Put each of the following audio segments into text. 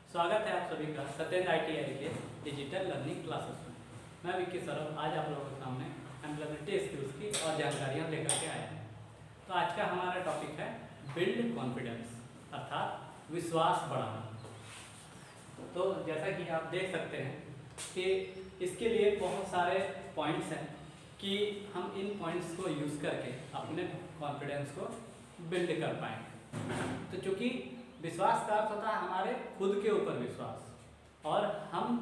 स्वागत है आप सभी का सत्येंद्र ITI के डिजिटल लर्निंग क्लासेस में। मैं विक्की सौरभ आज आप लोगों के सामने एम्प्लॉयबिलिटी स्किल्स की और जानकारियाँ लेकर के आया हूँ। तो आज का हमारा टॉपिक है बिल्ड कॉन्फिडेंस अर्थात विश्वास बढ़ाना। तो जैसा कि आप देख सकते हैं कि इसके लिए बहुत सारे पॉइंट्स हैं कि हम इन पॉइंट्स को यूज़ करके अपने कॉन्फिडेंस को बिल्ड कर पाएंगे। तो चूँकि विश्वास का अर्थ होता है हमारे खुद के ऊपर विश्वास, और हम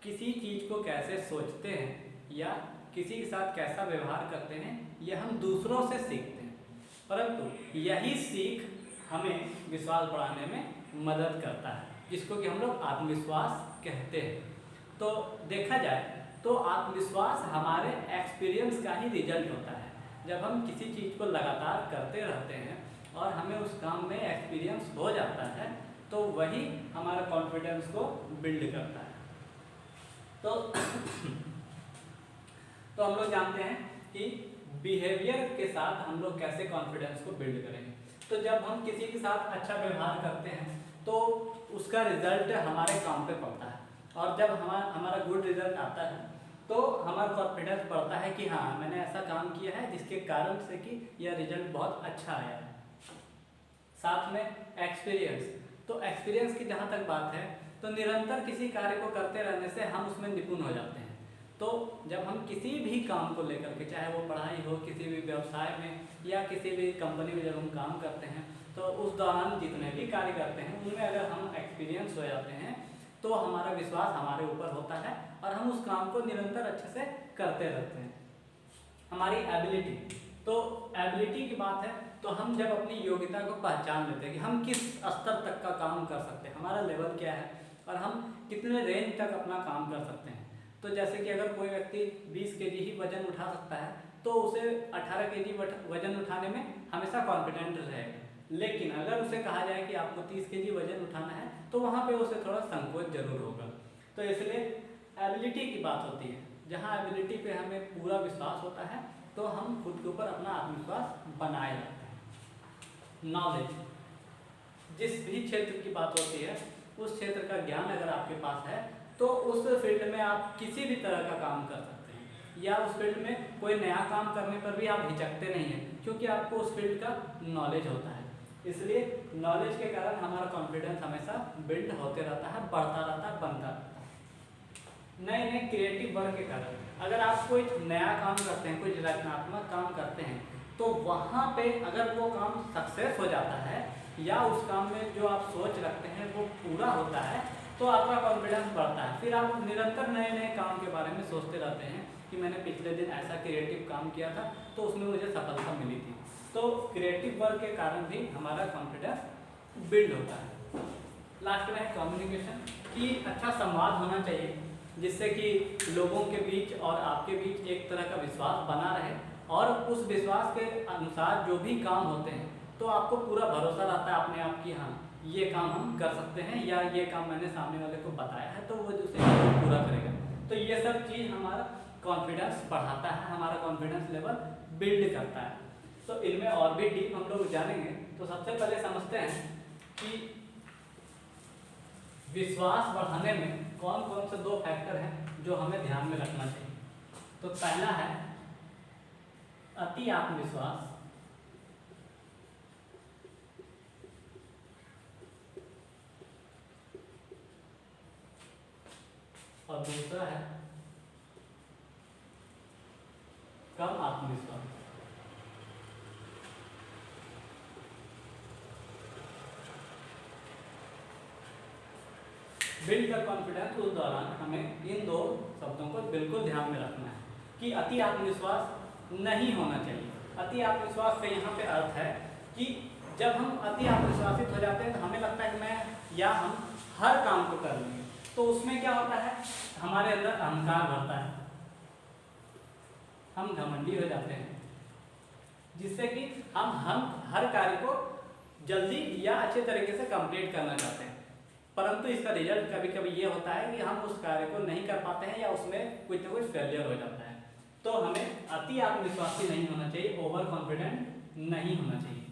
किसी चीज़ को कैसे सोचते हैं या किसी के साथ कैसा व्यवहार करते हैं यह हम दूसरों से सीखते हैं, परंतु यही सीख हमें विश्वास बढ़ाने में मदद करता है, जिसको कि हम लोग आत्मविश्वास कहते हैं। तो देखा जाए तो आत्मविश्वास हमारे एक्सपीरियंस का ही रिजल्ट होता है। जब हम किसी चीज़ को लगातार करते रहते हैं और हमें उस काम में एक्सपीरियंस हो जाता है तो वही हमारा कॉन्फिडेंस को बिल्ड करता है। तो हम लोग जानते हैं कि बिहेवियर के साथ हम लोग कैसे कॉन्फिडेंस को बिल्ड करेंगे। तो जब हम किसी के साथ अच्छा व्यवहार करते हैं तो उसका रिजल्ट हमारे काम पे पड़ता है, और जब हमारा गुड रिजल्ट आता है तो हमारा कॉन्फिडेंस बढ़ता है कि हाँ मैंने ऐसा काम किया है जिसके कारण से कि यह रिजल्ट बहुत अच्छा आया है। साथ में एक्सपीरियंस, तो एक्सपीरियंस की जहाँ तक बात है तो निरंतर किसी कार्य को करते रहने से हम उसमें निपुण हो जाते हैं। तो जब हम किसी भी काम को लेकर के, चाहे वो पढ़ाई हो, किसी भी व्यवसाय में या किसी भी कंपनी में जब हम काम करते हैं तो उस दौरान जितने भी कार्य करते हैं उनमें अगर हम एक्सपीरियंस हो जाते हैं तो हमारा विश्वास हमारे ऊपर होता है और हम उस काम को निरंतर अच्छे से करते रहते हैं। हमारी एबिलिटी, तो एबिलिटी की बात है तो हम जब अपनी योग्यता को पहचान लेते हैं कि हम किस स्तर तक का काम कर सकते हैं, हमारा लेवल क्या है और हम कितने रेंज तक अपना काम कर सकते हैं। तो जैसे कि अगर कोई व्यक्ति 20 kg ही वजन उठा सकता है तो उसे 18 kg वजन उठाने में हमेशा कॉन्फिडेंट रहेगा, लेकिन अगर उसे कहा जाए कि आपको 30 kg वजन उठाना है तो वहाँ पे उसे थोड़ा संकोच जरूर होगा। तो इसलिए एबिलिटी की बात होती है, जहाँ एबिलिटी पे हमें पूरा विश्वास होता है तो हम खुद के ऊपर अपना आत्मविश्वास बनाए रखते हैं। नॉलेज, जिस भी क्षेत्र की बात होती है उस क्षेत्र का ज्ञान अगर आपके पास है तो उस फील्ड में आप किसी भी तरह का काम कर सकते हैं, या उस फील्ड में कोई नया काम करने पर भी आप हिचकते नहीं हैं क्योंकि आपको उस फील्ड का नॉलेज होता है। इसलिए नॉलेज के कारण हमारा कॉन्फिडेंस हमेशा बिल्ड होते रहता है, बढ़ता रहता है, बनता रहता है। नए नए क्रिएटिव वर्क के कारण अगर आप कोई नया काम करते हैं, कोई रचनात्मक काम करते हैं तो वहाँ पे अगर वो काम सक्सेस हो जाता है या उस काम में जो आप सोच रखते हैं वो पूरा होता है तो आपका कॉन्फिडेंस बढ़ता है। फिर आप निरंतर नए नए काम के बारे में सोचते रहते हैं कि मैंने पिछले दिन ऐसा क्रिएटिव काम किया था तो उसमें मुझे सफलता मिली थी। तो क्रिएटिव वर्क के कारण भी हमारा कॉन्फिडेंस बिल्ड होता है। लास्ट में है कम्युनिकेशन, कि अच्छा संवाद होना चाहिए जिससे कि लोगों के बीच और आपके बीच एक तरह का विश्वास बना रहे, और उस विश्वास के अनुसार जो भी काम होते हैं तो आपको पूरा भरोसा रहता है अपने आप की हाँ ये काम हम कर सकते हैं, या ये काम मैंने सामने वाले को बताया है तो वो उसे पूरा करेगा। तो ये सब चीज़ हमारा कॉन्फिडेंस बढ़ाता है, हमारा कॉन्फिडेंस लेवल बिल्ड करता है। तो इनमें और भी डीप हम लोग जानेंगे। तो सबसे पहले समझते हैं कि विश्वास बढ़ाने में कौन कौन से दो फैक्टर हैं जो हमें ध्यान में रखना चाहिए। तो पहला है अति आत्मविश्वास, और दूसरा है कम आत्मविश्वास। बिल्ड द कॉन्फिडेंस, उस दौरान हमें इन दो शब्दों को बिल्कुल ध्यान में रखना है कि अति आत्मविश्वास नहीं होना चाहिए। अति आत्मविश्वास का यहाँ पे अर्थ है कि जब हम अति आत्मविश्वासित हो जाते हैं तो हमें लगता है कि मैं या हम हर काम को कर लेंगे, तो उसमें क्या होता है हमारे अंदर अहंकार बढ़ता है, हम घमंडी हो जाते हैं, जिससे कि हम हर कार्य को जल्दी या अच्छे तरीके से कंप्लीट करना चाहते हैं, परंतु इसका रिजल्ट कभी कभी ये होता है कि हम उस कार्य को नहीं कर पाते हैं या उसमें कुछ ना कुछ फेलियर हो जाता है। तो हमें अति आत्मविश्वासी नहीं होना चाहिए, ओवर कॉन्फिडेंट नहीं होना चाहिए।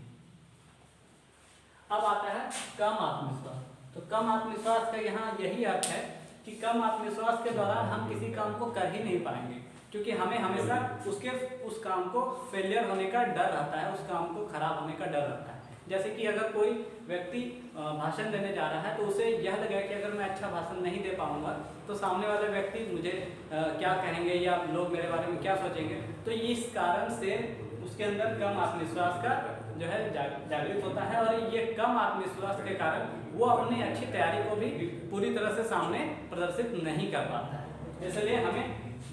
अब आता है कम आत्मविश्वास। तो कम आत्मविश्वास का यहाँ यही अर्थ है कि कम आत्मविश्वास के दौरान हम किसी काम को कर ही नहीं पाएंगे, क्योंकि हमें हमेशा उस काम को फेलियर होने का डर रहता है, उस काम को खराब होने का डर रहता है। जैसे कि अगर कोई व्यक्ति भाषण देने जा रहा है तो उसे यह लगे कि अगर मैं अच्छा भाषण नहीं दे पाऊंगा तो सामने वाले व्यक्ति मुझे क्या कहेंगे या लोग मेरे बारे में क्या सोचेंगे, तो इस कारण से उसके अंदर कम आत्मविश्वास का जो है जागृत होता है, और ये कम आत्मविश्वास के कारण वो अपनी अच्छी तैयारी को भी पूरी तरह से सामने प्रदर्शित नहीं कर पाता है। इसलिए हमें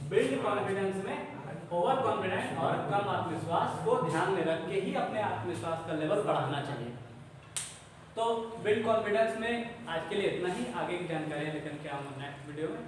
बिल्ड कॉन्फिडेंस में ओवर कॉन्फिडेंस और कम आत्मविश्वास को ध्यान में रख के ही अपने आत्मविश्वास का लेवल बढ़ाना चाहिए। तो बिल्ड कॉन्फिडेंस में आज के लिए इतना ही, आगे की जानकारी लेकर के आऊँगा नेक्स्ट वीडियो में।